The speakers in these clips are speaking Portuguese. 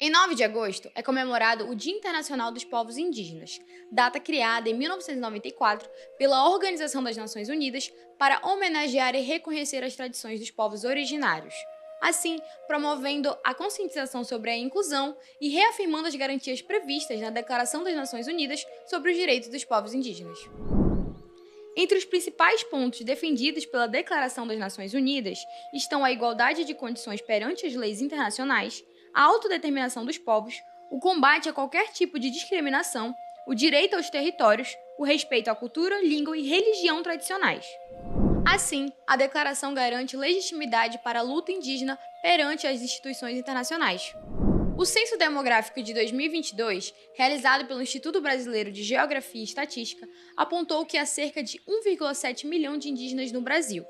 Em 9 de agosto é comemorado o Dia Internacional dos Povos Indígenas, data criada em 1994 pela Organização das Nações Unidas para homenagear e reconhecer as tradições dos povos originários. Assim, promovendo a conscientização sobre a inclusão e reafirmando as garantias previstas na Declaração das Nações Unidas sobre os Direitos dos Povos Indígenas. Entre os principais pontos defendidos pela Declaração das Nações Unidas estão a igualdade de condições perante as leis internacionais, a autodeterminação dos povos, o combate a qualquer tipo de discriminação, o direito aos territórios, o respeito à cultura, língua e religião tradicionais. Assim, a declaração garante legitimidade para a luta indígena perante as instituições internacionais. O Censo Demográfico de 2022, realizado pelo Instituto Brasileiro de Geografia e Estatística, apontou que há cerca de 1,7 milhão de indígenas no Brasil.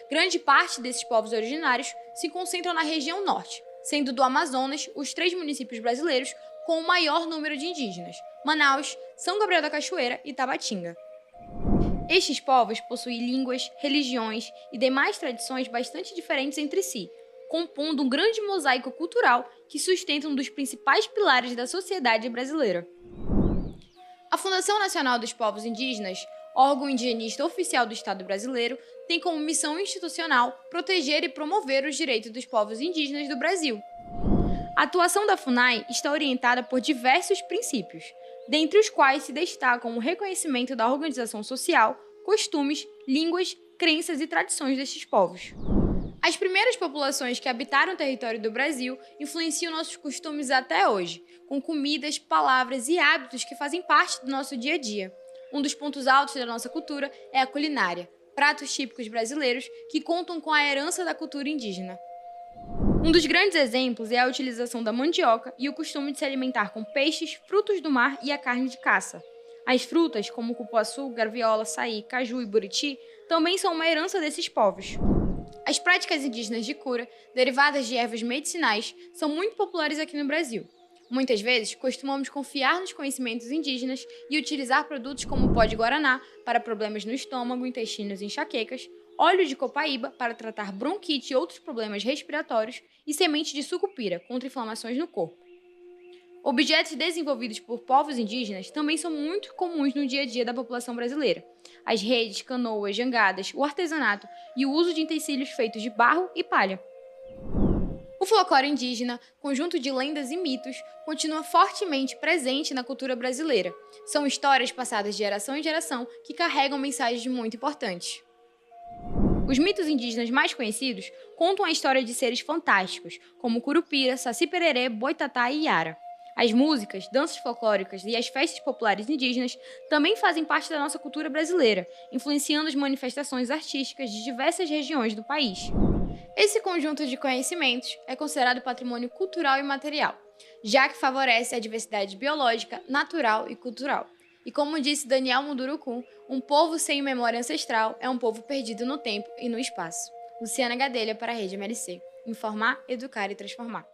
Grande parte desses povos originários se concentram na região norte, sendo do Amazonas os 3 municípios brasileiros com o maior número de indígenas: Manaus, São Gabriel da Cachoeira e Tabatinga. Estes povos possuem línguas, religiões e demais tradições bastante diferentes entre si, compondo um grande mosaico cultural que sustenta um dos principais pilares da sociedade brasileira. A Fundação Nacional dos Povos Indígenas, órgão indigenista oficial do Estado brasileiro, tem como missão institucional proteger e promover os direitos dos povos indígenas do Brasil. A atuação da FUNAI está orientada por diversos princípios, dentre os quais se destacam o reconhecimento da organização social, costumes, línguas, crenças e tradições destes povos. As primeiras populações que habitaram o território do Brasil influenciam nossos costumes até hoje, com comidas, palavras e hábitos que fazem parte do nosso dia a dia. Um dos pontos altos da nossa cultura é a culinária, pratos típicos brasileiros que contam com a herança da cultura indígena. Um dos grandes exemplos é a utilização da mandioca e o costume de se alimentar com peixes, frutos do mar e a carne de caça. As frutas, como cupuaçu, graviola, açaí, caju e buriti, também são uma herança desses povos. As práticas indígenas de cura, derivadas de ervas medicinais, são muito populares aqui no Brasil. Muitas vezes, costumamos confiar nos conhecimentos indígenas e utilizar produtos como o pó de guaraná para problemas no estômago, intestinos e enxaquecas, óleo de copaíba para tratar bronquite e outros problemas respiratórios e semente de sucupira contra inflamações no corpo. Objetos desenvolvidos por povos indígenas também são muito comuns no dia a dia da população brasileira. As redes, canoas, jangadas, o artesanato e o uso de utensílios feitos de barro e palha. O folclore indígena, conjunto de lendas e mitos, continua fortemente presente na cultura brasileira. São histórias passadas de geração em geração que carregam mensagens muito importantes. Os mitos indígenas mais conhecidos contam a história de seres fantásticos, como Curupira, Saci-Pererê, Boitatá e Iara. As músicas, danças folclóricas e as festas populares indígenas também fazem parte da nossa cultura brasileira, influenciando as manifestações artísticas de diversas regiões do país. Esse conjunto de conhecimentos é considerado patrimônio cultural e material, já que favorece a diversidade biológica, natural e cultural. E como disse Daniel Munduruku, um povo sem memória ancestral é um povo perdido no tempo e no espaço. Luciana Gadelha para a Rede MLC. Informar, educar e transformar.